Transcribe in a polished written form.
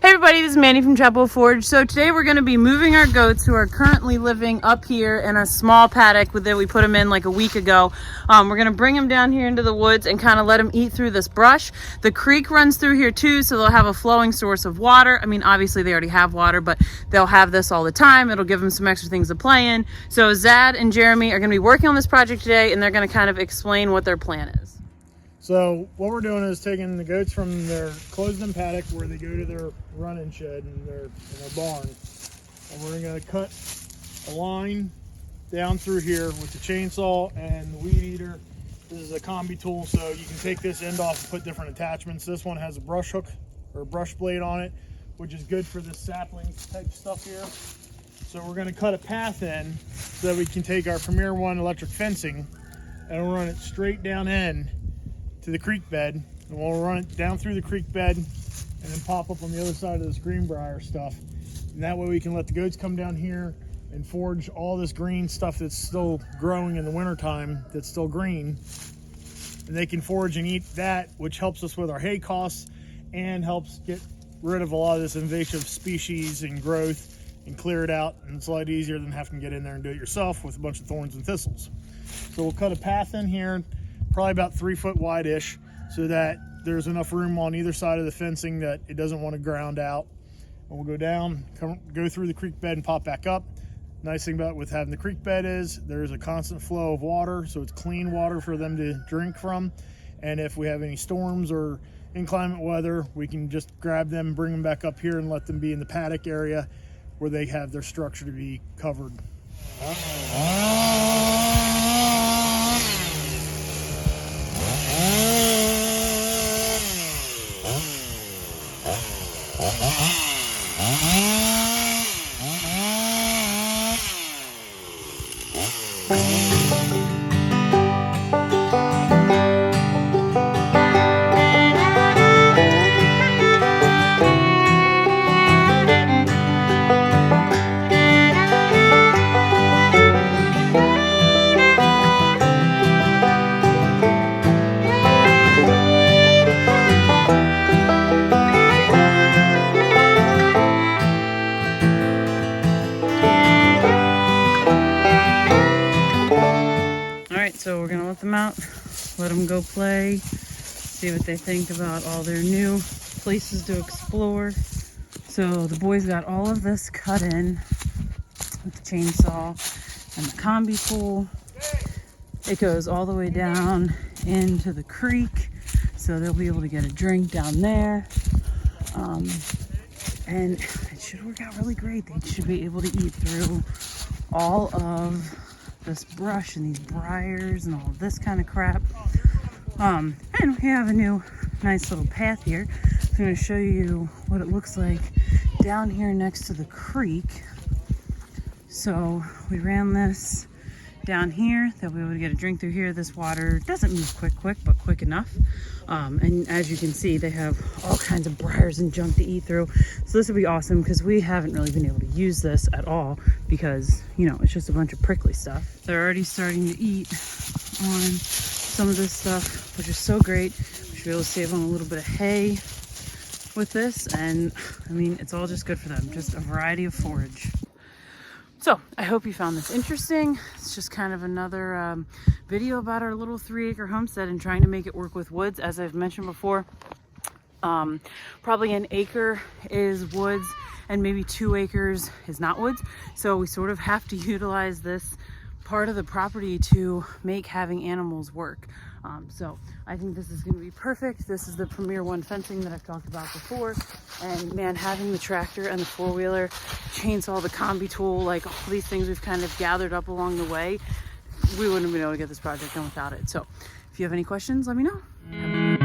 Hey everybody, this is Mandy from Chapel Forge. So today we're going to be moving our goats who are currently living up here in a small paddock that we put them in like a week ago. We're going to bring them down here into the woods and kind of let them eat through this brush. The creek runs through here too, so they'll have a flowing source of water. I mean, obviously they already have water, but they'll have this all the time. It'll give them some extra things to play in. So Zad and Jeremy are going to be working on this project today, and they're going to kind of explain what their plan is. So what we're doing is taking the goats from their closed-in paddock where they go to their run-in shed in their barn, and we're going to cut a line down through here with the chainsaw and the weed eater. This is a combi tool, so you can take this end off and put different attachments. This one has a brush hook or brush blade on it, which is good for this sapling type stuff here. So we're going to cut a path in so that we can take our Premier One electric fencing and we'll run it straight down in to the creek bed, and we'll run it down through the creek bed and then pop up on the other side of this greenbrier stuff. And that way we can let the goats come down here and forage all this green stuff that's still growing in the wintertime that's still green. And they can forage and eat that, which helps us with our hay costs and helps get rid of a lot of this invasive species and growth and clear it out. And it's a lot easier than having to get in there and do it yourself with a bunch of thorns and thistles. So we'll cut a path in here, probably about 3 foot wide-ish, so that there's enough room on either side of the fencing that it doesn't want to ground out. And we'll go down, go through the creek bed and pop back up. Nice thing about with having the creek bed is there's a constant flow of water, so it's clean water for them to drink from. And if we have any storms or inclement weather, we can just grab them, bring them back up here and let them be in the paddock area where they have their structure to be covered. So we're gonna let them out, let them go play, see what they think about all their new places to explore. So the boys got all of this cut in with the chainsaw and the combi tool. It goes all the way down into the creek, so they'll be able to get a drink down there. And it should work out really great. They should be able to eat through all of this brush and these briars and all of this kind of crap. And we have a new nice little path here. I'm going to show you what it looks like down here next to the creek. So we ran this down here. They'll be able to get a drink through here. This water doesn't move quick, but quick enough. And as you can see, they have all kinds of briars and junk to eat through. So this will be awesome because we haven't really been able to use this at all because, you know, it's just a bunch of prickly stuff. They're already starting to eat on some of this stuff, which is so great. We should be able to save them a little bit of hay with this. And I mean, it's all just good for them. Just a variety of forage. So I hope you found this interesting. It's just kind of another video about our little 3-acre homestead and trying to make it work with woods. As I've mentioned before, probably an acre is woods and maybe 2 acres is not woods. So we sort of have to utilize this part of the property to make having animals work. So I think this is going to be perfect. This is the Premier One fencing that I've talked about before. And man, having the tractor and the 4-wheeler, chainsaw, the combi tool, like all these things we've kind of gathered up along the way, we wouldn't have been able to get this project done without it. So if you have any questions, let me know.